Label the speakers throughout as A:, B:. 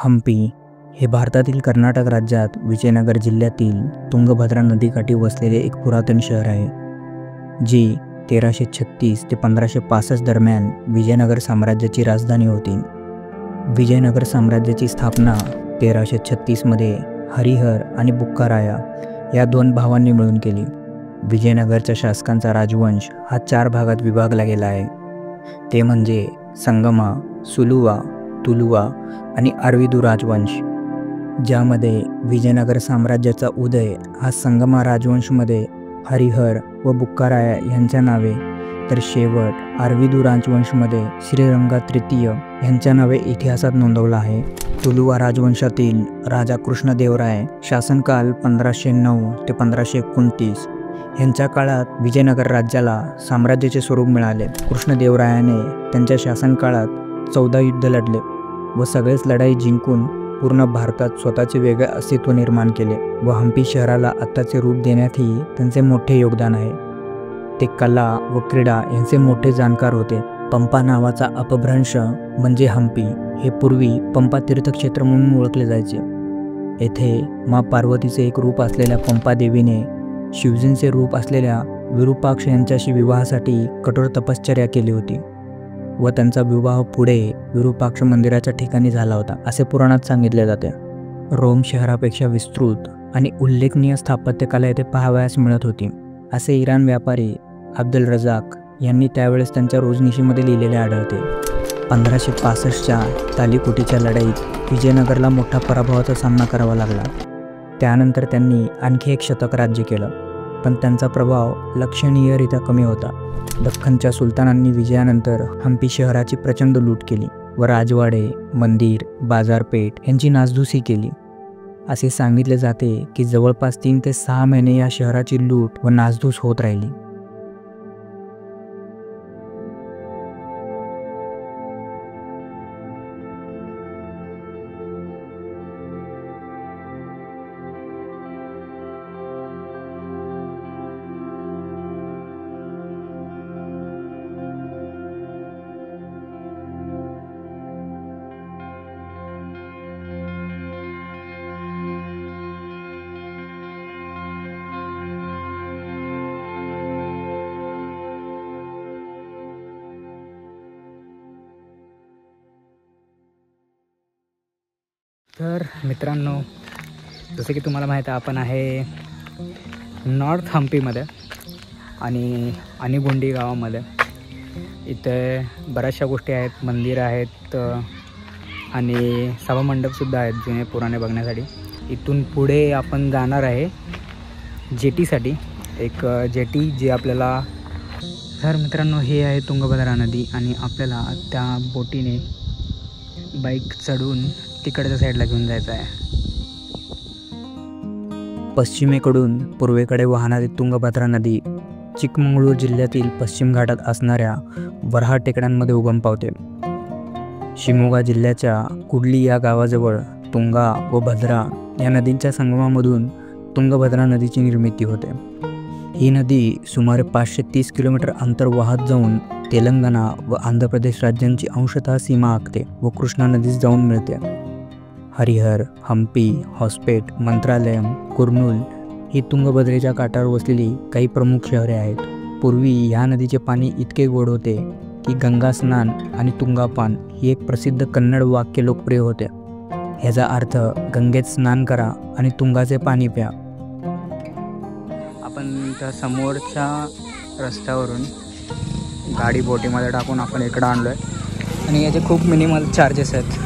A: हंपी हे भारतातील कर्नाटक राज्यात विजयनगर जिल्ह्यातील तुंगभद्रा नदीकाठी वसलेले एक पुरातन शहर आहे, जी 1336 ते 1565 दरम्यान विजयनगर साम्राज्याची राजधानी होती. विजयनगर साम्राज्याची स्थापना 1336 मध्ये हरिहर आणि बुक्काराया या दोन भावांनी मिळून केली. विजयनगरच्या शासकांचा राजवंश हा 4 भागात विभागला गेला आहे. ते म्हणजे संगमा, सुलुवा, तुलुवा आणि अरविदू राजवंश, ज्यामध्ये विजयनगर साम्राज्याचा उदय हा संगमा राजवंशमध्ये हरिहर व बुक्काराया यांच्या नावे, तर शेवट अरविदू राजवंशमध्ये श्रीरंगा तृतीय यांच्या नावे इतिहासात नोंदवला आहे. तुलुवा राजवंशातील राजा कृष्णदेवराय शासनकाल 1509 ते 1529 यांच्या काळात विजयनगर राज्याला साम्राज्याचे स्वरूप मिळाले. कृष्णदेवरायाने त्यांच्या शासनकाळात 14 युद्ध लढले व सगळेच लढाई जिंकून पूर्ण भारतात स्वतःचे वेगळे अस्तित्व निर्माण केले व हंपी शहराला आत्ताचे रूप देण्यातही त्यांचे मोठे योगदान आहे. ते कला व क्रीडा यांचे मोठे जाणकार होते. पंपा नावाचा अपभ्रंश म्हणजे हंपी हे पूर्वी पंपा तीर्थक्षेत्र म्हणून ओळखले जायचे. येथे माँ पार्वतीचे एक रूप असलेल्या पंपा देवीने शिवजींचे रूप असलेल्या विरूपाक्ष यांच्याशी विवाहासाठी कठोर तपश्चर्या केली होती व त्यांचा विवाह पुढे विरूपाक्ष मंदिराच्या ठिकाणी झाला होता, असे पुराणात सांगितले जाते. रोम शहरापेक्षा विस्तृत आणि उल्लेखनीय स्थापत्यकला येथे पाहावयास मिळत होती, असे इराण व्यापारी अब्दुल रजाक यांनी त्यावेळेस त्यांच्या रोजनिशीमध्ये लिहिलेले आढळते. 1565च्या तालिकोटीच्या लढाईत विजयनगरला मोठा पराभवाचा सामना करावा लागला. त्यानंतर त्यांनी आणखी एक शतक राज्य केलं, पण त्यांचा प्रभाव लक्षणीयरित्या कमी होता. दख्खनच्या सुलतानांनी विजयानंतर हंपी शहराची प्रचंड लूट केली व राजवाडे, मंदिर, बाजारपेठ यांची नासधूसही केली. असे सांगितले जाते की जवळपास 3 ते 6 महिने या शहराची लूट व नासधूस होत राहिली.
B: तर मित्रांनो, जसं की तुम्हाला माहीत आहे, आपण आहे नॉर्थ हंपीमध्ये आणि अनिगुंडी गावामध्ये. इथे बऱ्याचशा गोष्टी आहेत, मंदिर आहेत आणि सभामंडपसुद्धा आहेत जुने पुराणे बघण्यासाठी. इथून पुढे आपण जाणार आहे जेटीसाठी, एक जेटी जी आपल्याला. तर मित्रांनो, हे आहे तुंगभद्रा नदी आणि आपल्याला त्या बोटीने बाईक चढून तिकडच्या साईडला घेऊन जायचं आहे.
A: पश्चिमेकडून पूर्वेकडे वाहणारी तुंगभद्रा नदी चिकमंगळूर जिल्ह्यातील पश्चिम घाटात असणाऱ्या वऱ्हाड टेकड्यांमध्ये उगम पावते. शिमोगा जिल्ह्याच्या कुडली या गावाजवळ तुंगा व भद्रा या नदींच्या संगमामधून तुंगभद्रा नदीची निर्मिती होते. ही नदी सुमारे 530 किलोमीटर अंतर वाहत जाऊन तेलंगणा व आंध्र प्रदेश राज्यांची अंशतः सीमा आखते व कृष्णा नदीस जाऊन मिळते. हरिहर, हंपी, हॉस्पेट, मंत्रालयम, कुर्नूल ही तुंगभद्रेच्या काठावर वसलेली काही प्रमुख शहरे आहेत. पूर्वी ह्या नदीचे पाणी इतके गोड होते की गंगा स्नान आणि तुंगापान ही एक प्रसिद्ध कन्नड वाक्य लोकप्रिय होते. ह्याचा अर्थ गंगेत स्नान करा आणि तुंगाचे पाणी प्या.
B: आपण त्या समोरच्या रस्त्यावरून गाडी बोटीमध्ये टाकून आपण इकडं आणलो आहे आणि याचे खूप मिनिमल चार्जेस आहेत.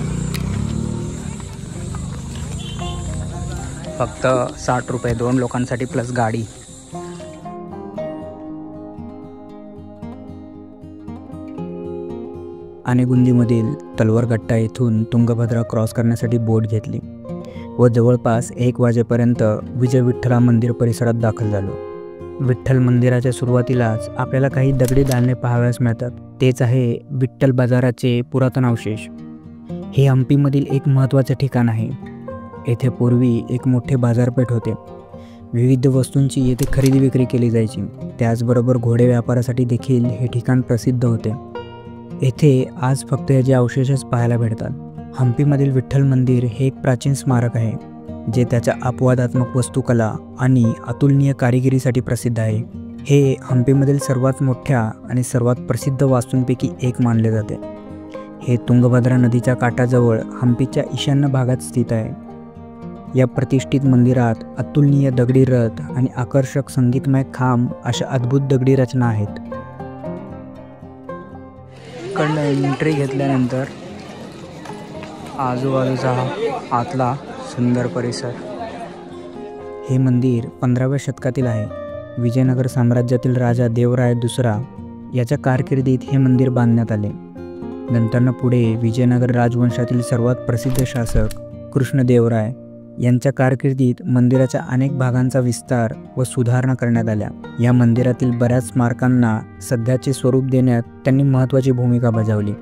B: फक्त 60 रुपये 2 लोकांसाठी प्लस गाडी.
A: अनेगुंदीमधील तलवरगट्टा येथून तुंगभद्रा क्रॉस करण्यासाठी बोट घेतली व जवळपास 1 वाजेपर्यंत विजय विठ्ठला मंदिर परिसरात दाखल झालो. विठ्ठल मंदिराच्या सुरुवातीलाच आपल्याला काही दगडी दालने पाहावयास मिळतात. तेच आहे विठ्ठल बाजाराचे पुरातन अवशेष. हे हंपीमधील एक महत्त्वाचे ठिकाण आहे. येथे पूर्वी एक मोठे बाजारपेठ होते. विविध वस्तूंची येथे खरेदी विक्री केली जायची. त्याचबरोबर घोडे व्यापारासाठी देखील हे ठिकाण प्रसिद्ध होते. येथे आज फक्त याचे अवशेषच पाहायला भेटतात. हम्पीमधील विठ्ठल मंदिर हे एक प्राचीन स्मारक आहे जे त्याच्या अपवादात्मक वास्तुकला आणि अतुलनीय कारिगिरीसाठी प्रसिद्ध आहे. हे हम्पीमधील सर्वात मोठ्या आणि सर्वात प्रसिद्ध वास्तूंपैकी एक मानले जाते. हे तुंगभद्रा नदीच्या काठाजवळ हम्पीच्या ईशान्य भागात स्थित आहे. या प्रतिष्ठित मंदिरात अतुलनीय दगडी रथ आणि आकर्षक संगीतमय खांब अशा अद्भुत दगडी रचना आहेत. कडनं एंट्री घेतल्यानंतर आजूबाजूचा आतला सुंदर परिसर. हे मंदिर 15व्या शतकातील आहे. विजयनगर साम्राज्यातील राजा देवराय दुसरा याच्या कारकिर्दीत हे मंदिर बांधण्यात आले. नंतरनं पुढे विजयनगर राजवंशातील सर्वात प्रसिद्ध शासक कृष्णदेवराय यांच्या कारकिर्दीत मंदिराच्या अनेक भागांचा विस्तार व सुधारणा करण्यात आल्या. या मंदिरातील बऱ्याच स्मारकांना सध्याचे स्वरूप देण्यात त्यांनी महत्त्वाची भूमिका बजावली.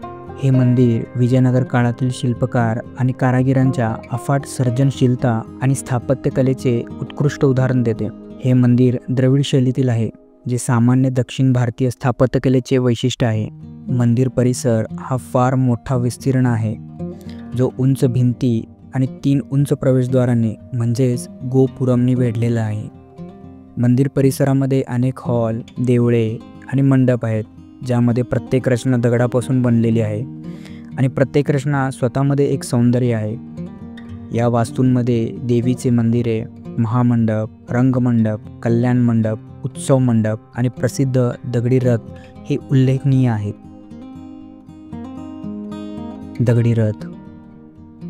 A: हे मंदिर विजयनगर काळातील शिल्पकार आणि कारागिरांच्या अफाट सर्जनशीलता आणि स्थापत्यकलेचे उत्कृष्ट उदाहरण देते. हे मंदिर द्रविड शैलीतील आहे, जे सामान्य दक्षिण भारतीय स्थापत्यकलेचे वैशिष्ट्य आहे. मंदिर परिसर हा फार मोठा विस्तीर्ण आहे, जो उंच भिंती आणि 3 उंच प्रवेशद्वाराने म्हणजेच गोपुरमनी वेढलेला आहे. मंदिर परिसरामध्ये अनेक हॉल, देवळे आणि मंडप आहेत, ज्यामध्ये प्रत्येक रचना दगडापासून बनलेली आहे आणि प्रत्येक रचना स्वतःमध्ये एक सौंदर्य आहे. या वास्तूंमध्ये देवीचे मंदिरे, महामंडप, रंगमंडप, कल्याण मंडप, उत्सव मंडप आणि प्रसिद्ध दगडी रथ हे उल्लेखनीय आहेत. दगडी रथ.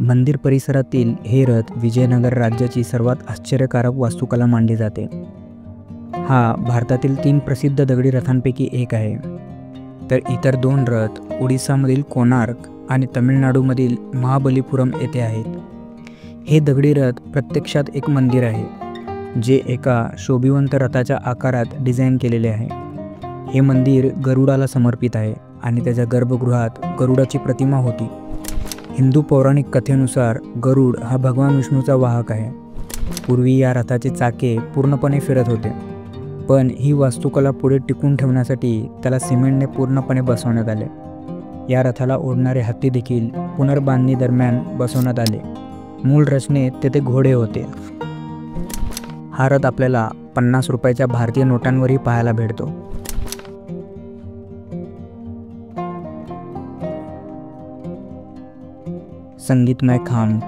A: मंदिर परिसरातील हे रथ विजयनगर राज्याची सर्वात आश्चर्यकारक वास्तुकला मानली जाते. हा भारतातील 3 प्रसिद्ध दगडी रथांपैकी एक आहे, तर इतर 2 रथ ओडिसामधील कोणार्क आणि तमिळनाडूमधील महाबलीपुरम येथे आहेत. हे दगडी रथ प्रत्यक्षात एक मंदिर आहे, जे एका शोभिवंत रथाच्या आकारात डिझाईन केलेले आहे. हे मंदिर गरुडाला समर्पित आहे आणि त्याच्या गर्भगृहात गरुडाची प्रतिमा होती. हिंदू पौराणिक कथेनुसार गरुड हा भगवान विष्णूचा वाहक आहे. पूर्वी या रथाचे चाके पूर्णपणे फिरत होते, पण ही वास्तुकला पुढे टिकून ठेवण्यासाठी त्याला सिमेंटने पूर्णपणे बसवण्यात आले. या रथाला ओढणारे हत्ती देखील पुनर्बांधणी दरम्यान बसवण्यात आले. मूळ रचनेत तेथे घोडे होते. हा रथ आपल्याला 50 रुपयाच्या भारतीय नोटांवरही पाहायला भेटतो. संगीतमय खांब.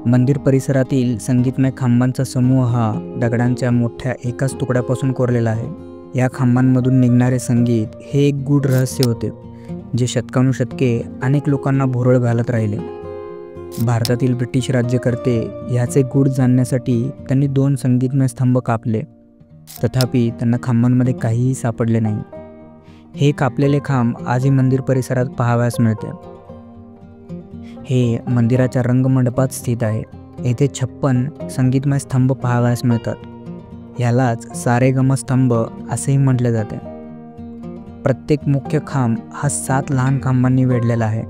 A: मंदिर परिसरातील संगीतमय खांबांचा समूह हा दगडांच्या मोठ्या एकाच तुकड्यापासून कोरलेला आहे. या खांबांमधून निघणारे संगीत हे एक गूढ रहस्य होते, जे शतकानुशतके अनेक लोकांना भुरळ घालत राहिले. भारतातील ब्रिटिश राज्यकर्ते ह्याचे गूढ जाणण्यासाठी त्यांनी 2 संगीतमय स्तंभ कापले, तथापि त्यांना खांबांमध्ये काहीही सापडले नाही. हे कापलेले खांब आजही मंदिर परिसरात पाहावयास मिळते. हे मंदिराच्या रंगमंडपात स्थित आहे. येथे 56 संगीतमय स्तंभ पाहावयास मिळतात. यालाच सारेगम स्तंभ असेही म्हटले जाते. प्रत्येक मुख्य खांब हा 7 लहान खांबांनी वेढलेला आहे.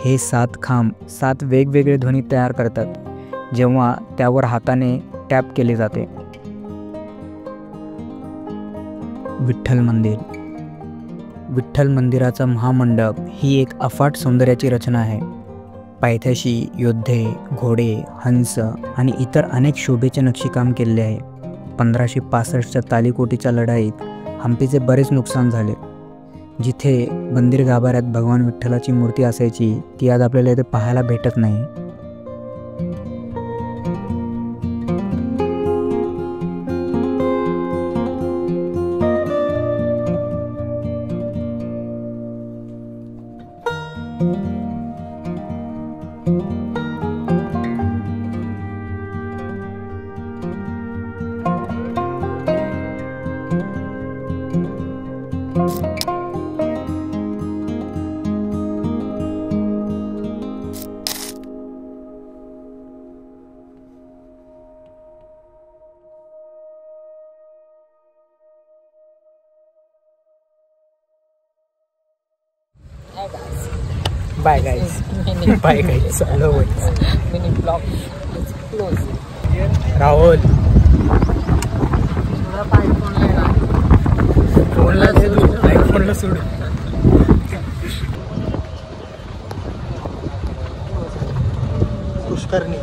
A: हे 7 खांब 7 वेगवेगळे ध्वनी तयार करतात, जेव्हा त्यावर हाताने टॅप केले जाते. विठ्ठल मंदिर. विठ्ठल मंदिराचा महामंडप ही एक अफाट सौंदर्याची रचना आहे. पायथ्याशी योद्धे, घोडे, हंस आणि इतर अनेक शोभेचे नक्षीकाम केलेले आहे. 1565च्या तालीकोटीच्या लढाईत हम्पीचे बरेच नुकसान झाले. जिथे मंदिर गाभाऱ्यात भगवान विठ्ठलाची मूर्ती असायची, ती आज आपल्याला इथे पाहायला भेटत नाही. Bye guys. Bye guys. Hello guys.
C: Mini vlog is close.
A: Rahul फोनला सोडू.
D: पुष्करणी.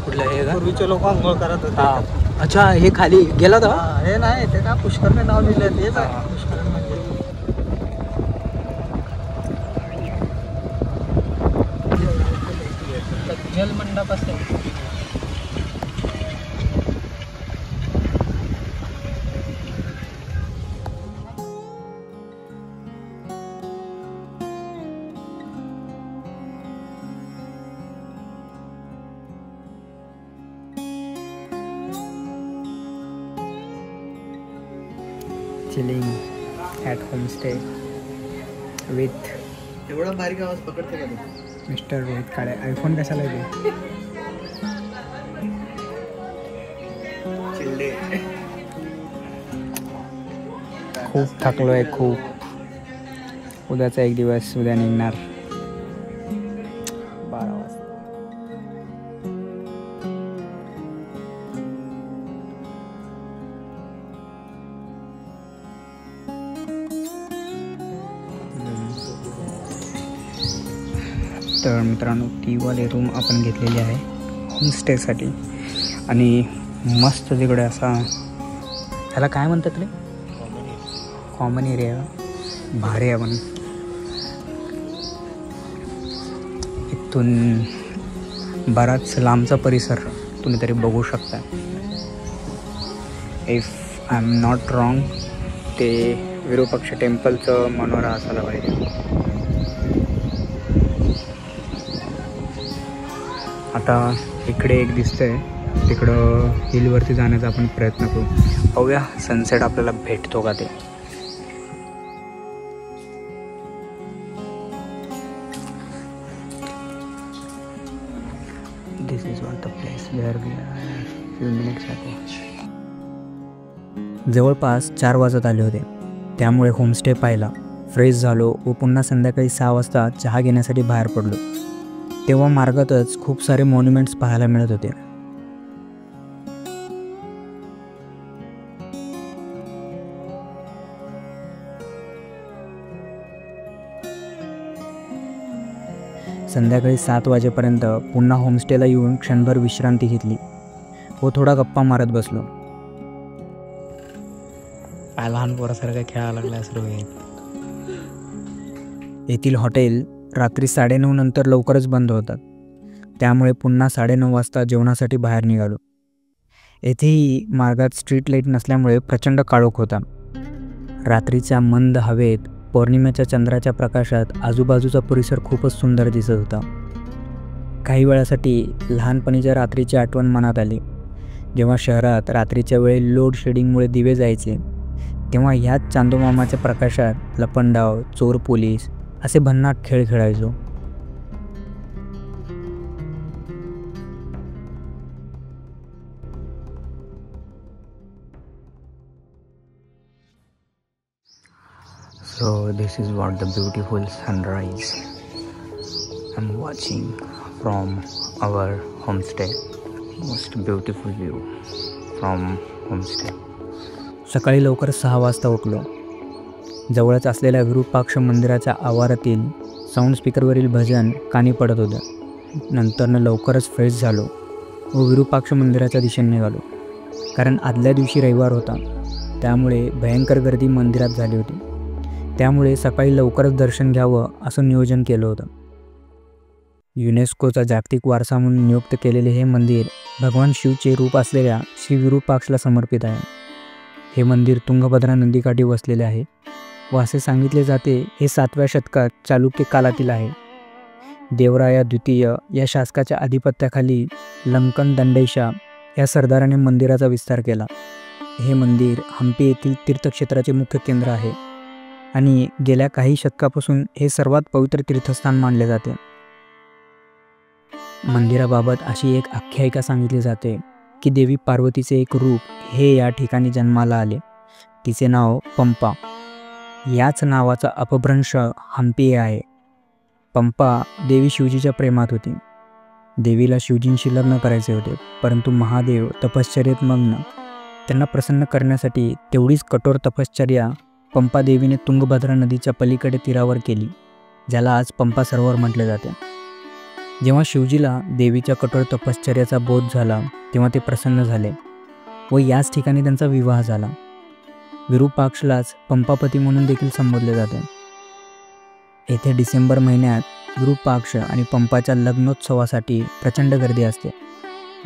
B: कुठलं हे का?
D: पूर्वीचे लोक आंघोळ करत होते.
B: हा. अच्छा, हे खाली गेला होता?
D: हा, हे नाही ते का पुष्करणी नाव लिहिलं तेच आहे.
B: हा.
D: पुष्करणी म्हणजे जलमंडप असते.
B: चिलिंग ॲट होमस्टे विथ
D: एवढा बारीक आवाज पकडते का तू?
B: मिस्टर रोहित काळे. आयफोन कशाला येते?
D: चिल्ले.
B: खूप थकलो आहे खूप. उद्याचा एक दिवस उद्या निघणार 12 वाजता. तर मित्रांनो, ती वाली रूम आपण घेतलेली आहे होमस्टेसाठी. आणि मस्त तिकडे असा, ह्याला काय म्हणतात रे? Common area. भारी आहे पण. इथून बराच लांबचा परिसर तुम्ही तरी बघू शकता. If I am not wrong, ते विरूपाक्ष टेम्पलचं मनोरा असायला पाहिजे. आता इकडे एक दिसतंय, तिकडं हिलवरती जाण्याचा आपण प्रयत्न करू. पाहूया सनसेट आपल्याला भेटतो का ते. This is one the place where we are few minutes ago.
A: जवळपास 4 वाजत आले होते, त्यामुळे होमस्टे पाहिला, फ्रेश झालो व पुन्हा संध्याकाळी 6 वाजता चहा घेण्यासाठी बाहेर पडलो. तेव्हा मार्गातच खूप सारे मॉन्युमेंट्स पाहायला मिळत होते. संध्याकाळी 7 वाजेपर्यंत पुन्हा होमस्टेला येऊन क्षणभर विश्रांती घेतली व थोडा गप्पा मारत बसलो.
B: काय लहान पोरासारखं खेळायला लागला सर्व.
A: येथील हॉटेल रात्री 9:30 नंतर लवकरच बंद होतात, त्यामुळे पुन्हा 9:30 वाजता जेवणासाठी बाहेर निघालो. येथेही मार्गात स्ट्रीट लाईट नसल्यामुळे प्रचंड काळोख होता. रात्रीच्या मंद हवेत पौर्णिमेच्या चंद्राच्या प्रकाशात आजूबाजूचा परिसर खूपच सुंदर दिसत होता. काही वेळासाठी लहानपणीच्या रात्रीची आठवण मनात आली. जेव्हा शहरात रात्रीच्या वेळी लोड शेडिंगमुळे दिवे जायचे, तेव्हा ह्याच चांदोमामाच्या प्रकाशात लपंडाव, चोर पोलीस असे भन्नाट खेळ खेळायचो.
B: So this is what the beautiful sunrise I'm watching from our homestay. Most beautiful view from homestay.
A: सकाळी लवकर 6 वाजता उठलो. जवळच असलेल्या विरूपाक्ष मंदिराच्या आवारातील साऊंड स्पीकरवरील भजन कानी पडत होतं. नंतरनं लवकरच फ्रेश झालो व विरूपाक्ष मंदिराच्या दिशेने निघालो. कारण आदल्या दिवशी रविवार होता, त्यामुळे भयंकर गर्दी मंदिरात झाली होती. त्यामुळे सकाळी लवकरच दर्शन घ्यावं असं नियोजन केलं होतं. युनेस्कोचा जागतिक वारसा म्हणून नियुक्त केलेले हे मंदिर भगवान शिवचे रूप असलेल्या श्री विरूपाक्षला समर्पित आहे. हे मंदिर तुंगभद्रा नदीकाठी वसलेले आहे व असे सांगितले जाते हे 7व्या शतकात चालुक्य कालातील आहे. देवराया द्वितीय या शासकाच्या अधिपत्याखाली लंकन दंडेशा या सरदाराने मंदिराचा विस्तार केला. हे मंदिर हम्पी येथील तीर्थक्षेत्राचे मुख्य केंद्र आहे आणि गेल्या काही शतकापासून हे सर्वात पवित्र तीर्थस्थान मानले जाते. मंदिराबाबत अशी एक आख्यायिका सांगितली जाते की देवी पार्वतीचे एक रूप हे या ठिकाणी जन्माला आले. तिचे नाव पंपा. याच नावाचा अपभ्रंश हम्पी आहे. पंपा देवी शिवजीच्या प्रेमात होती. देवीला शिवजींशी लग्न करायचे होते, परंतु महादेव तपश्चर्येत मग्न. त्यांना प्रसन्न करण्यासाठी तेवढीच कठोर तपश्चर्या पंपा देवीने तुंगभद्रा नदीच्या पलीकडे तीरावर केली, ज्याला आज पंपा सरोवर म्हटले जाते. जेव्हा शिवजीला देवीच्या कठोर तपश्चर्याचा बोध झाला तेव्हा ते प्रसन्न झाले व याच ठिकाणी त्यांचा विवाह झाला. विरूपाक्षलाच पंपापती म्हणून देखील संबोधले जाते. येथे डिसेंबर महिन्यात विरूपाक्ष आणि पंपाच्या लग्नोत्सवासाठी प्रचंड गर्दी असते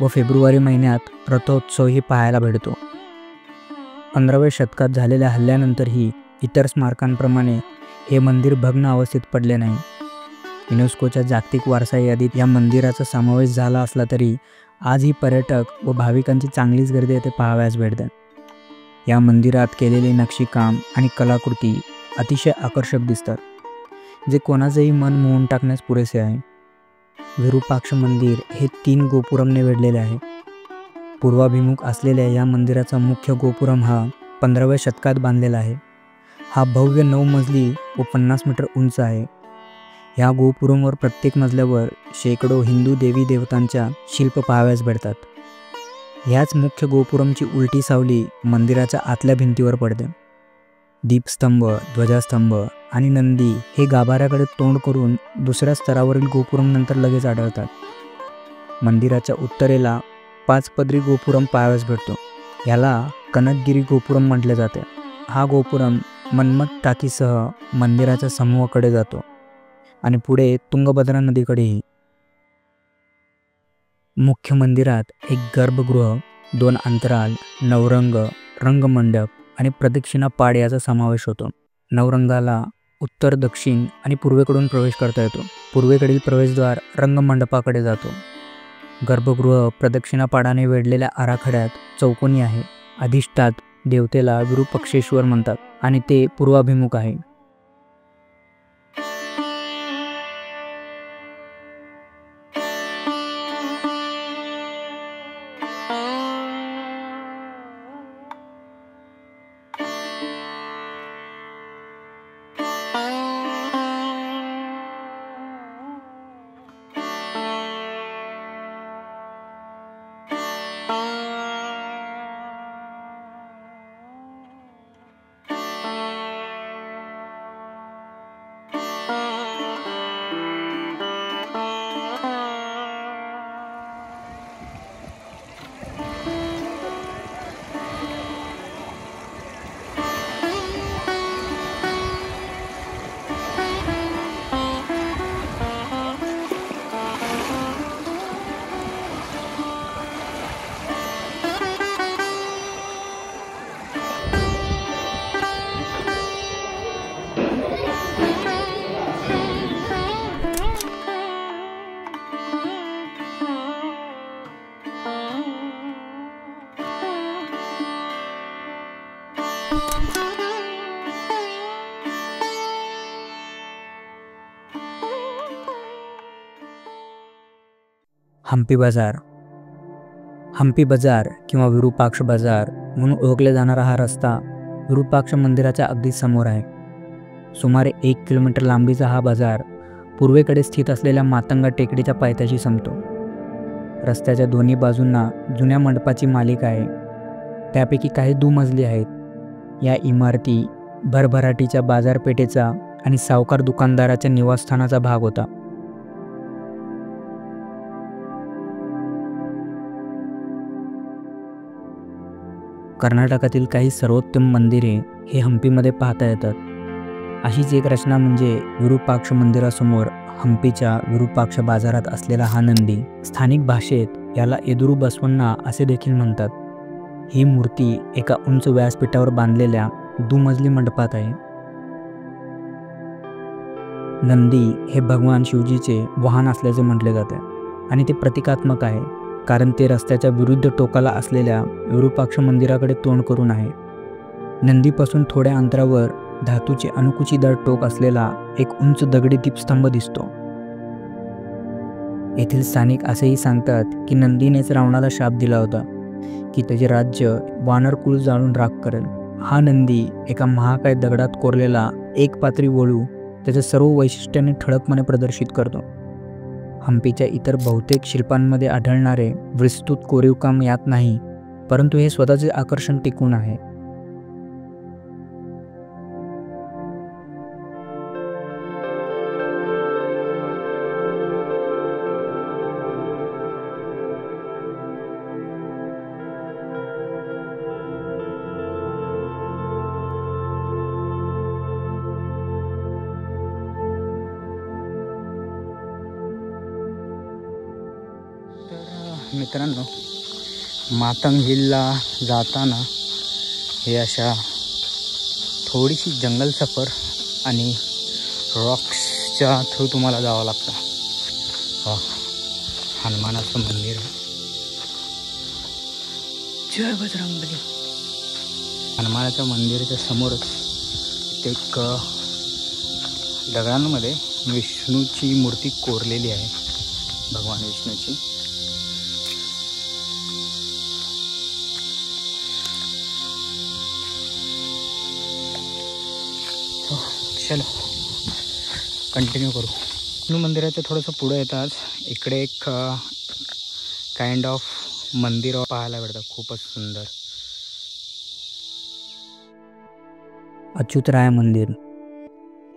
A: व फेब्रुवारी महिन्यात रथोत्सवही पाहायला भेटतो. 15व्या शतकात झालेल्या हल्ल्यानंतरही इतर स्मारकांप्रमाणे हे मंदिर भग्न अवस्थेत पडले नाही. युनेस्कोच्या जागतिक वारसा यादीत या मंदिराचा समावेश झाला असला तरी आजही पर्यटक व भाविकांची चांगलीच गर्दी येथे पाहावयास भेटते. या मंदिरात केलेले नक्षीकाम आणि कलाकृती अतिशय आकर्षक दिसतात, जे कोणाचेही मन मोहून टाकण्यास पुरेसे आहे. विरूपाक्ष मंदिर हे 3 गोपुरमने वेढलेले आहे. पूर्वाभिमुख असलेल्या या मंदिराचा मुख्य गोपुरम हा 15व्या शतकात बांधलेला आहे. हा भव्य 9 मजली व 50 मीटर उंच आहे. ह्या गोपुरमवर प्रत्येक मजल्यावर शेकडो हिंदू देवी देवतांच्या शिल्प पाहावयास भेटतात. ह्याच मुख्य गोपुरमची उलटी सावली मंदिराच्या आतल्या भिंतीवर पडते. दीपस्तंभ, ध्वजास्तंभ आणि नंदी हे गाभाऱ्याकडे तोंड करून दुसऱ्या स्तरावरील गोपुरम नंतर लगेच आढळतात. मंदिराच्या उत्तरेला 5 पदरी गोपुरम पाहावयास भेटतो. याला कनकगिरी गोपुरम म्हटले जाते. हा गोपुरम मन्मथ टाकीसह मंदिराच्या समूहाकडे जातो आणि पुढे तुंगभद्रा नदीकडेही. मुख्य मंदिरात एक गर्भगृह, 2 अंतराल, नवरंग, रंगमंडप आणि प्रदक्षिणा पाड याचा समावेश होतो. नवरंगाला उत्तर, दक्षिण आणि पूर्वेकडून प्रवेश करता येतो. पूर्वेकडील प्रवेशद्वार रंगमंडपाकडे जातो. गर्भगृह प्रदक्षिणापाडाने वेढलेल्या आराखड्यात चौकोनी आहे. अधिष्ठात देवतेला विरूपाक्षेश्वर म्हणतात आणि ते पूर्वाभिमुख आहे. हम्पी बाजार. हम्पी बाजार किंवा विरूपाक्ष बाजार म्हणून ओळखले जाणारा हा रस्ता विरूपाक्ष मंदिराच्या अगदी समोर आहे. सुमारे 1 किलोमीटर लांबीचा हा बाजार पूर्वेकडे स्थित असलेल्या मातंगा टेकडीच्या पायथ्याशी संपतो. रस्त्याच्या दोन्ही बाजूंना जुन्या मंडपाची मालिका आहे. त्यापैकी काही दुमजली आहेत. या इमारती भरभराटीच्या बाजारपेठेचा आणि सावकार दुकानदाराच्या निवासस्थानाचा भाग होता. कर्नाटकातील काही सर्वोत्तम मंदिरे हे हम्पीमध्ये पाहता येतात. अशीच एक रचना म्हणजे विरूपाक्ष मंदिरासमोर हम्पीच्या विरूपाक्ष बाजारात असलेला हा नंदी. स्थानिक भाषेत याला एदुरू बसवण्णा असे देखील म्हणतात. ही मूर्ती एका उंच व्यासपीठावर बांधलेल्या दुमजली मंडपात आहे. नंदी हे भगवान शिवजीचे वाहन असल्याचे म्हटले जाते आणि ते प्रतिकात्मक आहे, कारण ते रस्त्याच्या विरुद्ध टोकाला असलेल्या विरूपाक्ष मंदिराकडे तोंड करून आहे. नंदीपासून थोड्या अंतरावर धातूचे अणकुचीदार टोक असलेला एक उंच दगडी दीपस्तंभ दिसतो. येथील स्थानिक असेही सांगतात की नंदीनेच रावणाला शाप दिला होता की त्याचे राज्य वानरकुळ जाळून राख करेल. हा नंदी एका महाकाय दगडात कोरलेला एक पात्री वळू त्याच्या सर्व वैशिष्ट्याने ठळकपणे प्रदर्शित करतो. हम्पीच्या इतर बहुतेक शिल्पांमध्ये आढळणारे विस्तृत कोरीवकाम यात नाही, परंतु हे स्वतःचे आकर्षण टिकून आहे.
B: मित्रांनो, मातंग हिलला जाताना हे अशा थोडीशी जंगल सफर आणि रॉक्सच्या थ्रू तुम्हाला जावं लागतं. हा हनुमानाचं मंदिर आहे. जय बजरंगबली. हनुमानाच्या मंदिराच्या समोरच एक दगडांमध्ये विष्णूची मूर्ती कोरलेली आहे, भगवान विष्णूची. चलो कंटिन्यू करू. विष्णू मंदिराच्या थोडंसं पुढं येताच इकडे एक काइंड ऑफ मंदिर पाहायला भेटतं, खूपच सुंदर.
A: अच्युतराय मंदिर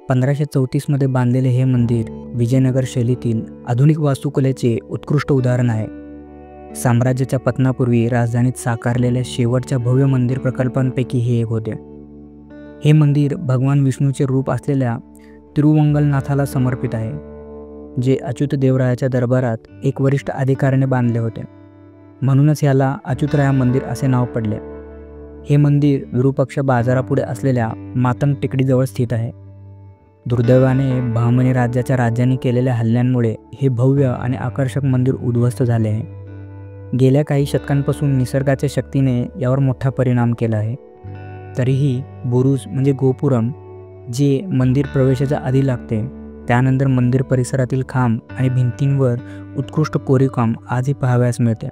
A: 1534 बांधलेले हे मंदिर विजयनगर शैलीतील आधुनिक वास्तुकलेचे उत्कृष्ट उदाहरण आहे. साम्राज्याच्या पतनापूर्वी राजधानीत साकारलेल्या शेवटच्या भव्य मंदिर प्रकल्पांपैकी हे एक होते. हे मंदिर भगवान विष्णूचे रूप असलेल्या तिरुवंगलनाथाला समर्पित आहे, जे अच्युत देवरायाच्या दरबारात एक वरिष्ठ अधिकाऱ्याने बांधले होते. म्हणूनच याला अच्युतराय मंदिर असे नाव पडले. हे मंदिर विरूपाक्ष बाजारापुढे असलेल्या मातंग टेकडीजवळ स्थित आहे. दुर्दैवाने बहमनी राज्याच्या राज्यांनी केलेल्या हल्ल्यांमुळे हे भव्य आणि आकर्षक मंदिर उद्ध्वस्त झाले आहे. गेल्या काही शतकांपासून निसर्गाच्या शक्तीने यावर मोठा परिणाम केला आहे. तरीही बुरुज म्हणजे गोपुरम, जे मंदिर प्रवेशाच्या आधी लागते, त्यानंतर मंदिर परिसरातील खांब आणि भिंतींवर उत्कृष्ट कोरीवकाम आजही पाहावयास मिळते.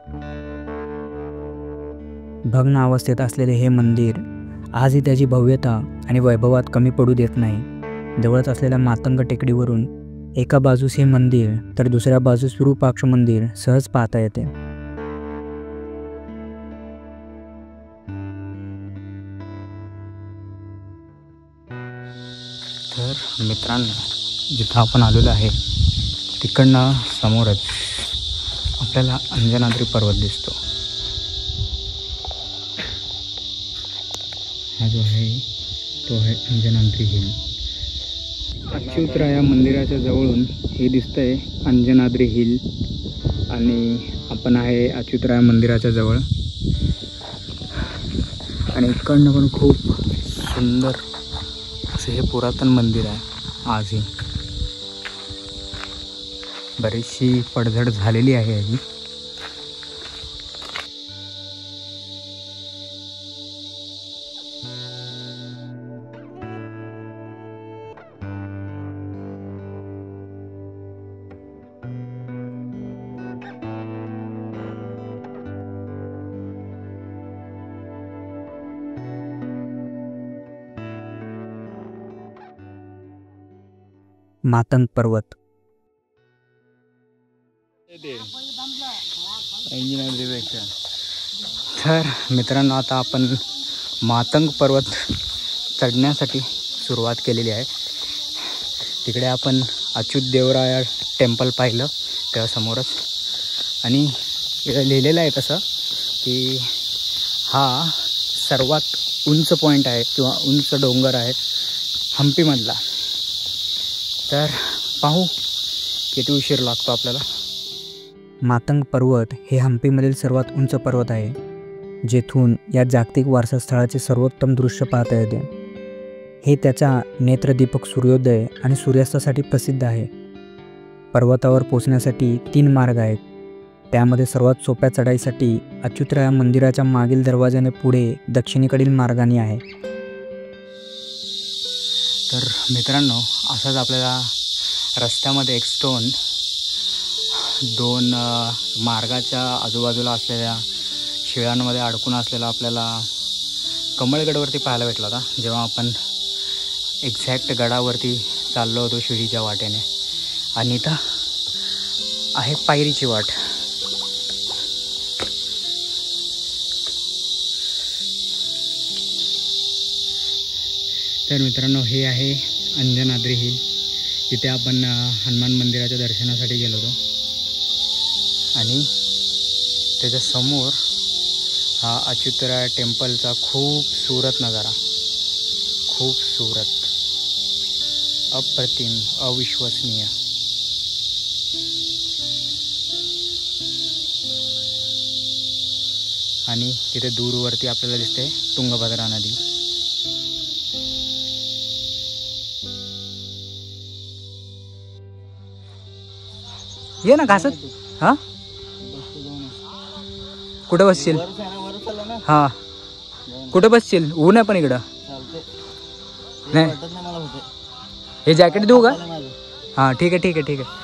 A: भग्न अवस्थेत असलेले हे मंदिर आजही त्याची भव्यता आणि वैभवात कमी पडू देत नाही. जवळच असलेल्या मातंग टेकडीवरून एका बाजूस हे मंदिर तर दुसऱ्या बाजूस विरूपाक्ष मंदिर सहज पाहता येते.
B: तर मित्रांनो, जिथं आपण आलेलो आहे तिकडनं समोरच आपल्याला अंजनाद्री पर्वत दिसतो. हा जो आहे तो आहे अंजनाद्री हिल. अच्युतराया मंदिराच्या जवळून हे दिसतंय अंजनाद्री हिल, आणि आपण आहे अच्युतराया मंदिराच्या जवळ. आणि इकडनं पण खूप सुंदर असे हे पुरातन मंदिर आहे. आजही बरीचशी पडझड झालेली आहे याची.
A: मातंग पर्वत
B: तर मित्रांनो, आता आपण मातंग पर्वत चढण्यासाठी सुरुवात केलेली आहे. तिकडे आपण अच्युत देवराया टेम्पल पाहिलं त्या समोरच, आणि इकडे लिहिलेलं आहे तसं की हा सर्वात उंच पॉईंट आहे किंवा उंच डोंगर आहे हम्पीमधला. तर पाहू किती उशीर लागतो आपल्याला.
A: मातंग पर्वत हे हम्पीमधील सर्वात उंच पर्वत आहे, जेथून या जागतिक वारसा स्थळाचे सर्वोत्तम दृश्य पाहता येते. हे त्याच्या नेत्रदीपक सूर्योदय आणि सूर्यास्तासाठी प्रसिद्ध आहे. पर्वतावर पोचण्यासाठी 3 मार्ग आहेत. त्यामध्ये सर्वात सोप्या चढाईसाठी अच्युतराया मंदिराच्या मागील दरवाजाने पुढे दक्षिणेकडील मार्गाने आहे.
B: तर मित्रांनो, असाच आपल्याला रस्त्यामध्ये एक स्टोन 2 मार्गाच्या आजूबाजूला असलेल्या शिळांमध्ये अडकून असलेला आपल्याला कमळगडवरती पाहायला भेटला होता, जेव्हा आपण एक्झॅक्ट गडावरती चाललो होतो शिडीच्या वाटेने. आणि इथं आहे पायरीची वाट. तर मित्रांनो, हे आहे अंजनाद्री हिल. इथे आपण हनुमान मंदिराच्या दर्शनासाठी गेलो होतो, आणि त्याच्यासमोर हा अच्युतराया टेम्पलचा खूबसूरत नजारा, खूबसूरत, अप्रतिम, अविश्वसनीय. आणि तिथे दूरवरती आपल्याला दिसते तुंगभद्रा नदी. ये ना घासत. हां कुठं बसशील? हां कुठं बसशील? ऊन आहे पण इकडं. नाही हे जॅकेट देऊ का? हां ठीक आहे ठीक आहे ठीक आहे.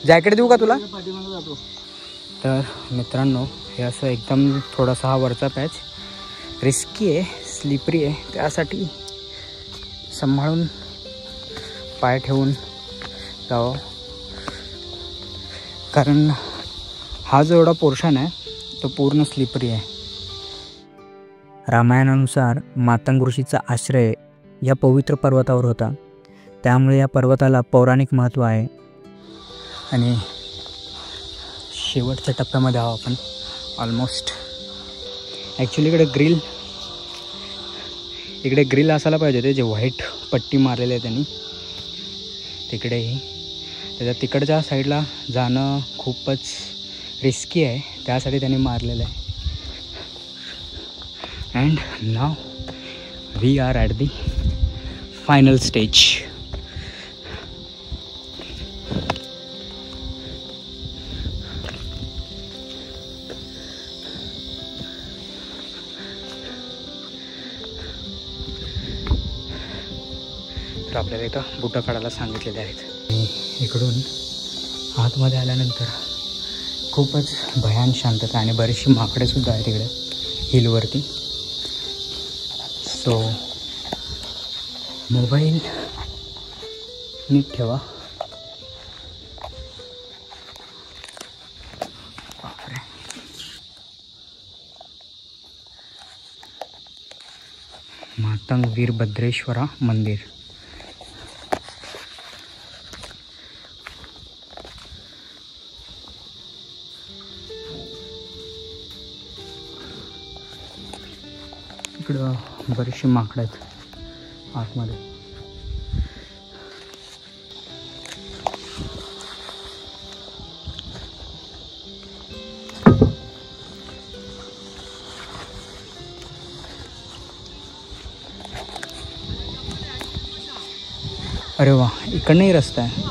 B: जॅकेट देऊ का तुला? तर मित्रांनो हे असं एकदम थोडासा हा वरचा पॅच रिस्की आहे, स्लिपरी आहे, त्यासाठी सांभाळून पाय ठेवून जावं. कारण हा जो एवढा पोर्शन आहे तो पूर्ण स्लिपरी आहे.
A: रामायणानुसार मातंग ऋषीचा आश्रय या पवित्र पर्वतावर होता, त्यामुळे या पर्वताला पौराणिक महत्त्व आहे.
B: आणि शेवटच्या टप्प्यामध्ये आहोत आपण ऑलमोस्ट. ॲक्च्युली इकडे ग्रिल असायला पाहिजे होते, जे व्हाईट पट्टी मारलेली आहे त्यांनी तिकडेही. त्याच्या तिकडच्या साईडला जाणं खूपच रिस्की आहे, त्यासाठी त्यांनी मारलेलं आहे. And now we are at the final stage. तर आपल्याला इथं बुटं काढायला सांगितलेले आहेत. इकडून आतमध्ये आल्यानंतर खूपच भयान शांतता आणि बरीचशी माकडेसुद्धा आहेत तिकडे हिलवरती. सो मोबाईल नीट ठेवा. मातंग वीरभद्रेश्वरा मंदिर. इकडं बरीचशी माकडं आहेत आतमध्ये. अरे वा, इकडनंही रस्ता आहे.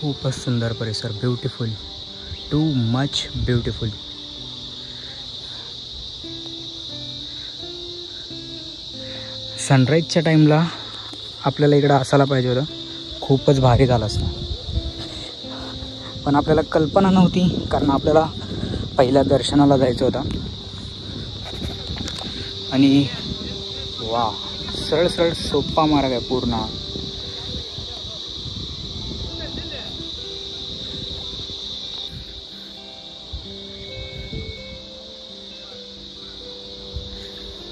B: खूपच सुंदर परिसर, ब्युटिफुल, टू मच ब्युटिफुल. सनराईजच्या टाईमला आपल्याला इकडं असायला पाहिजे होतं, खूपच भारी झालं असतं. पण आपल्याला कल्पना नव्हती, कारण आपल्याला पहिल्या दर्शनाला जायचं होतं. आणि वा, सरळ सरळ सोपा मार्ग आहे पूर्ण.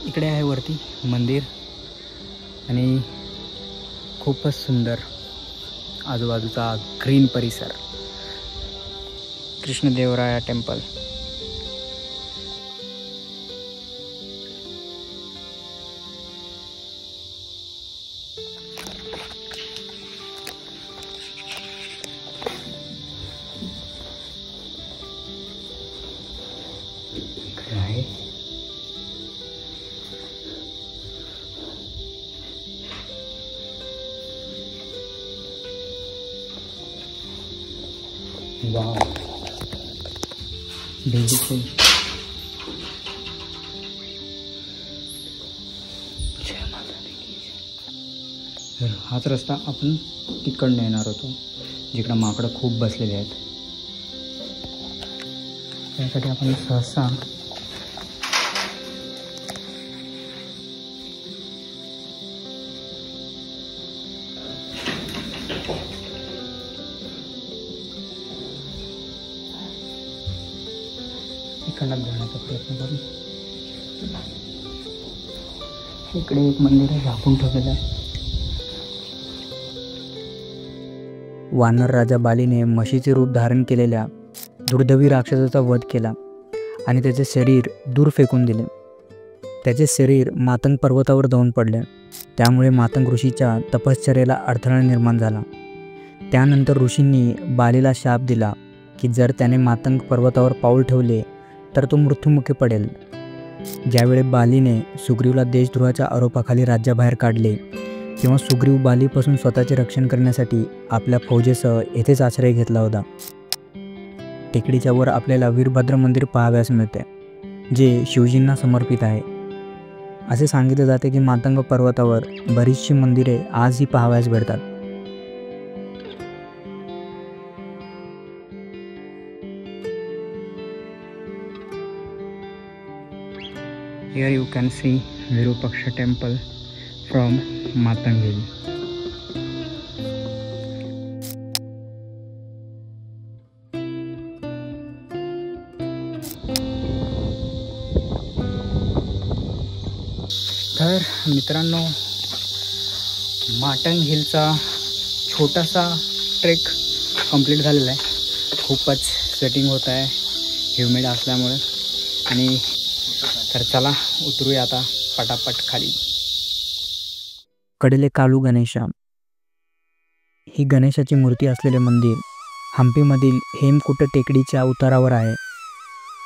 B: इकडे आहे वरती मंदिर आणि खूपच सुंदर आजूबाजूचा ग्रीन परिसर. कृष्णदेवराया टेम्पल. इकडे आहे वाव, ब्युटिफुल. जय माता दी. तर हाच रस्ता आपण तिकडनं येणार होतो, जिकडं माकडं खूप बसलेले आहेत. त्यासाठी आपण सहसा इकडनं जाण्याचा प्रयत्न करू. इकडे एक मंदिर आहे, झाकून ठेवलेलं आहे.
A: वानर राजा बालीने म्हशीचे रूप धारण केलेल्या दुर्दैवी राक्षसाचा वध केला आणि त्याचे शरीर दूर फेकून दिले. त्याचे शरीर मातंग पर्वतावर जाऊन पडले. त्यामुळे मातंग ऋषीच्या तपश्चर्येला अडथळा निर्माण झाला. त्यानंतर ऋषींनी बालीला शाप दिला की जर त्याने मातंग पर्वतावर पाऊल ठेवले तर तो मृत्युमुखी पडेल. ज्यावेळी बालीने सुग्रीवला देशद्रोहाच्या आरोपाखाली राज्याबाहेर काढले तेव्हा सुग्रीव बालीपासून स्वतःचे रक्षण करण्यासाठी आपल्या फौजेसह येथेच आश्रय घेतला होता. टेकडीच्या वर आपल्याला वीरभद्र मंदिर पाहावयास मिळते, जे शिवजींना समर्पित आहे. असे सांगितले जाते की मातंग पर्वतावर बरीचशी मंदिरे आजही पाहावयास भेटतात.
B: Here you can see Virupaksha temple from Matang Hill. तर मित्रांनो, माटंग हिलचा छोटासा ट्रेक कंप्लीट झालेला आहे. खूपच सेटिंग होत आहे ह्युमिड असल्यामुळे. आणि तर चला उतरूया आता पटापट खाली.
A: कडेले कालू गणेशा ही गणेशाची मूर्ती असलेले मंदिर हम्पीमधील हेमकुट टेकडीच्या उतारावर आहे.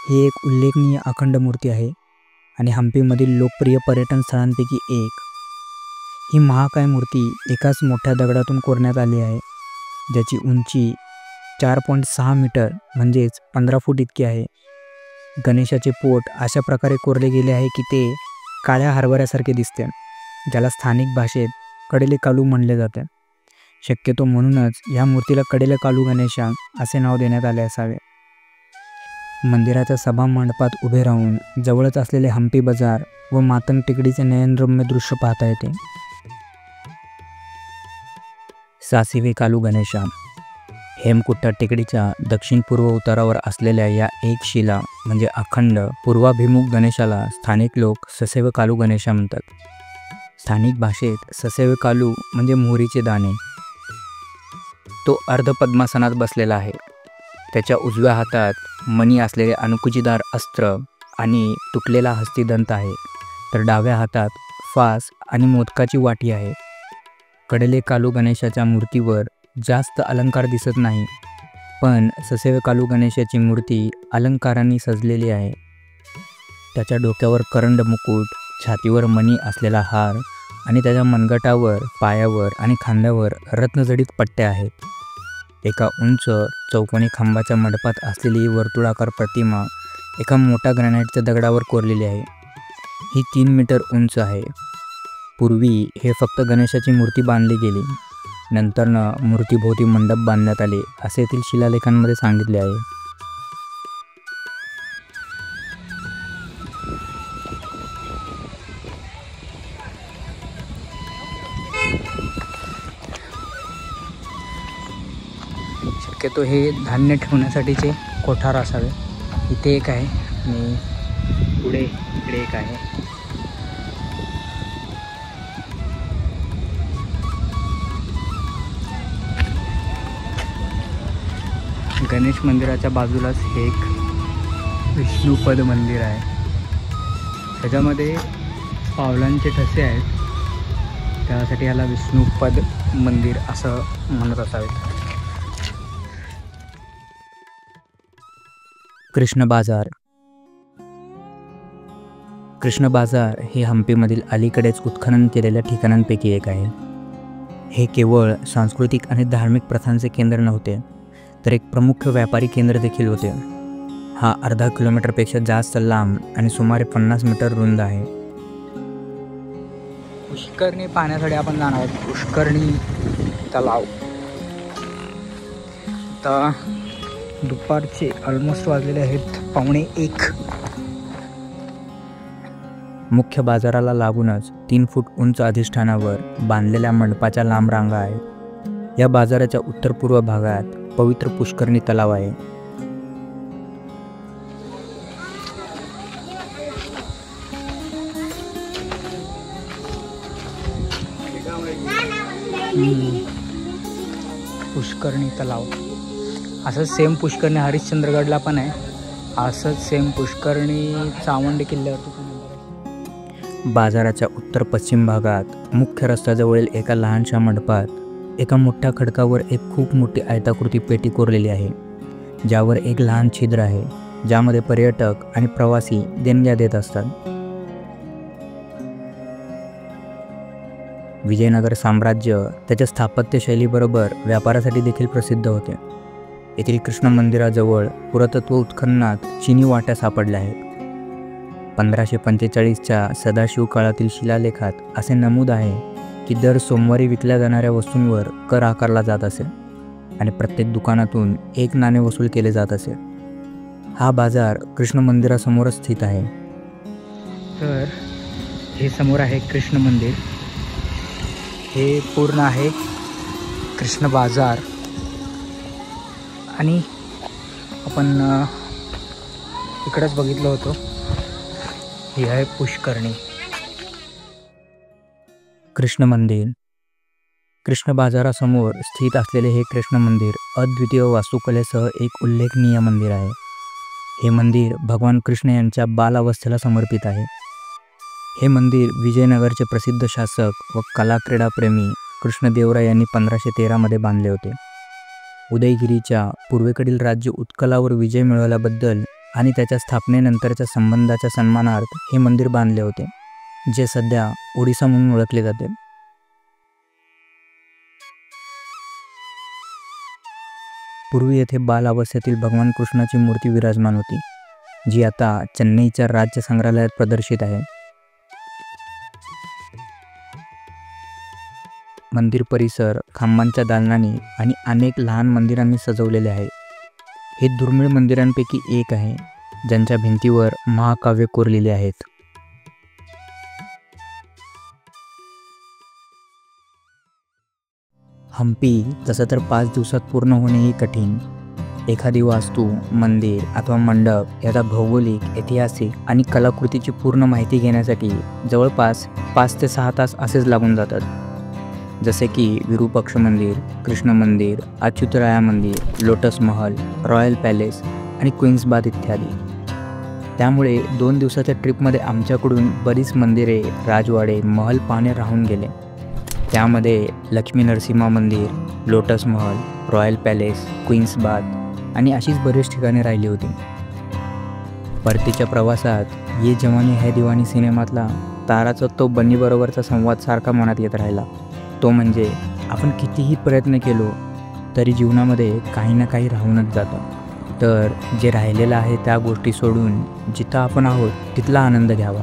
A: ही एक उल्लेखनीय अखंड मूर्ती आहे आणि हम्पीमधील लोकप्रिय पर्यटन स्थळांपैकी एक. ही महाकाय मूर्ती एकाच मोठ्या दगडातून कोरण्यात आली आहे, ज्याची उंची 4.6 मीटर म्हणजेच 15 फूट इतकी आहे. गणेशाचे पोट अशा प्रकारे कोरले गेले आहे की ते काळ्या हरभऱ्यासारखे दिसते, ज्याला स्थानिक भाषेत कडेले कालू म्हणले जाते. शक्यतो म्हणूनच या मूर्तीला कडेले कालू गणेशा असे नाव देण्यात आले असावे. मंदिराच्या सभा मंडपात उभे राहून जवळच असलेले हम्पी बाजार व मातंग टेकडीचे नयनरम्य दृश्य पाहता येते. सासिवे कालू गणेशा हेमकुट्टा टेकडीच्या दक्षिण पूर्व उतारावर असलेल्या या एक शिला म्हणजे अखंड पूर्वाभिमुख गणेशाला स्थानिक लोक ससेव कालू गणेशा म्हणतात. स्थानिक भाषेत ससेव कालू म्हणजे मोहरीचे दाणे. तो अर्धपद्मासनात बसलेला आहे. त्याच्या उजव्या हातात मणी असलेले अनुकुचीदार अस्त्र आणि तुटलेला हस्तिदंत आहे, तर डाव्या हातात फास आणि मोदकाची वाटी आहे. कडेले कालू गणेशाच्या मूर्तीवर जास्त अलंकार दिसत नाही, पण ससेव कालू गणेशाची मूर्ती अलंकारांनी सजलेली आहे. त्याच्या डोक्यावर करंड मुकुट, छातीवर मणी असलेला हार आणि त्याच्या मनगटावर, पायावर आणि खांद्यावर रत्नजडित पट्ट्या आहेत. एका उंच चौकोनी खांबाच्या मंडपात असलेली वर्तुळाकार प्रतिमा एका मोठ्या ग्रॅनाइटच्या दगडावर कोरलेली आहे. ही 3 मीटर उंच आहे. पूर्वी हे फक्त गणेशाची मूर्ती बांधली गेली, नंतरनं मूर्तीभोवती मंडप बांधण्यात आले असे येथील शिलालेखांमध्ये सांगितले आहे.
B: शक्यतो हे धान्य ठेवण्यासाठीचे कोठार असावे. इथे एक आहे आणि पुढे इकडे एक आहे. गणेश मंदिराच्या बाजूलाच हे एक विष्णुपद मंदिर आहे. त्याच्यामध्ये पावलांचे ठसे आहेत, त्यासाठी याला विष्णुपद मंदिर असं म्हणत असावेत.
A: कृष्ण बाजार. कृष्ण बाजार हे हम्पीमधील अलीकडेच उत्खनन केलेल्या ठिकाणांपैकी एक आहे. हे केवळ सांस्कृतिक आणि धार्मिक प्रथांचे केंद्र नव्हते, तर एक प्रमुख व्यापारी केंद्र देखील होते. हा अर्धा किलोमीटरपेक्षा जास्त लांब आणि सुमारे 50 मीटर रुंद आहे.
B: पुष्करणी पाहण्यासाठी आपण जाणार आहोत. पुष्करणी तलाव. आता दुपारचे ऑलमोस्ट वाजलेले आहेत 1:15.
A: मुख्य बाजाराला लागूनच 3 फूट उंच अधिष्ठानावर बांधलेल्या मंडपाच्या लांब रांगा आहेत. या बाजाराच्या उत्तर पूर्व भागात पवित्र पुष्करणी तलाव आहे.
B: पुष्करणी तलाव. असंच सेम पुष्करणी हरिश्चंद्रगडला पण आहे. असंच सेम पुष्करणी चावंडी किल्ल्यावरती पण आहे.
A: बाजाराच्या उत्तर पश्चिम भागात मुख्य रस्त्याजवळील एका लहानशा मंडपात एका मोठ्या खडकावर एक खूप मोठी आयताकृती पेटी कोरलेली आहे, ज्यावर एक लहान छिद्र आहे, ज्यामध्ये पर्यटक आणि प्रवासी देणग्या देत असतात. विजयनगर साम्राज्य त्याच्या स्थापत्यशैलीबरोबर व्यापारासाठी देखील प्रसिद्ध होते. येथील कृष्ण मंदिराजवळ पुरातत्व उत्खननात चिनी वाट्या सापडल्या आहेत. 1545च्या सदाशिव काळातील शिलालेखात असे नमूद आहे की दर सोमवारी विकल्या जाणाऱ्या वस्तूंवर कर आकारला जात असे आणि प्रत्येक दुकानातून एक नाणे वसूल केले जात असे. हा बाजार कृष्ण मंदिरासमोरच स्थित आहे.
B: तर हे समोर आहे कृष्ण मंदिर. हे पूर्ण आहे कृष्ण बाजार आणि आपण इकडंच बघितलं होतं. ही आहे पुष्करणी.
A: कृष्ण मंदिर. कृष्ण बाजारासमोर स्थित असलेले हे कृष्ण मंदिर अद्वितीय वास्तुकलेसह एक उल्लेखनीय मंदिर आहे. हे मंदिर भगवान कृष्ण यांच्या बालावस्थेला समर्पित आहे. हे मंदिर विजयनगरचे प्रसिद्ध शासक व कला क्रीडाप्रेमी कृष्णदेवराय यांनी 1513 बांधले होते. उदयगिरीच्या पूर्वेकडील राज्य उत्कलावर विजय मिळवल्याबद्दल आणि त्याच्या स्थापनेनंतरच्या संबंधाच्या सन्मानार्थ हे मंदिर बांधले होते, जे सध्या ओडिसा म्हणून ओळखले जाते. पूर्वी येथे बाल अवस्थेतील भगवान कृष्णाची मूर्ती विराजमान होती, जी आता चेन्नईच्या राज्य संग्रहालयात प्रदर्शित आहे. मंदिर परिसर खांबांच्या दालनांनी आणि अनेक लहान मंदिरांनी सजवलेले आहे. हे दुर्मिळ मंदिरांपैकी एक आहे ज्यांच्या भिंतीवर महाकाव्य कोरलेली आहेत. हम्पी तसं तर 5 दिवसात पूर्ण होणेही कठीण. एखादी वास्तू, मंदिर अथवा मंडप याचा भौगोलिक, ऐतिहासिक आणि कलाकृतीची पूर्ण माहिती घेण्यासाठी जवळपास 5 ते 6 तास असेच लागून जातात. जसे की विरूपाक्ष मंदिर, कृष्ण मंदिर, अच्युतराया मंदिर, लोटस महल, रॉयल पॅलेस आणि क्वीन्स बाथ इत्यादी. त्यामुळे 2 दिवसाच्या ट्रिपमध्ये आमच्याकडून बरीच मंदिरे, राजवाडे, महल पाहणे राहून गेले. त्यामध्ये लक्ष्मी नरसिंहा मंदिर, Lotus Mahal, Royal Palace, Queen's Bath आणि अशीच बरीच ठिकाणे राहिली होती. परतीच्या प्रवासात ये जवानी है दिवानी सिनेमातला ताराचा तो बन्नीबरोबरचा संवाद सारखा मनात येत राहिला. तो म्हणजे आपण कितीही प्रयत्न केलो तरी जीवनामध्ये काही ना काही राहूनच जातं. तर जे राहिलेलं आहे त्या गोष्टी सोडून जिथं आपण आहोत तिथला आनंद घ्यावा.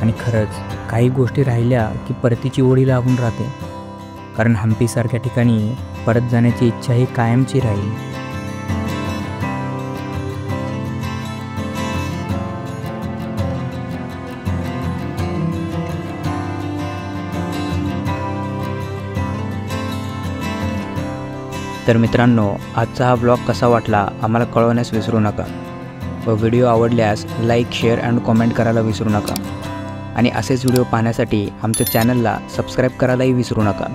A: आणि खरंच काही गोष्टी राहिल्या की परतीची ओढी लागून राहते, कारण हम्पीसारख्या ठिकाणी परत जाण्याची इच्छा ही कायमची राहील. तर मित्रांनो, आजचा हा ब्लॉग कसा वाटला आम्हाला कळवण्यास विसरू नका व व्हिडिओ आवडल्यास लाईक, शेअर आणि कॉमेंट करायला विसरू नका. आणि असेच व्हिडिओ पाहण्यासाठी आमच्या चॅनलला सबस्क्राईब करायलाही विसरू नका.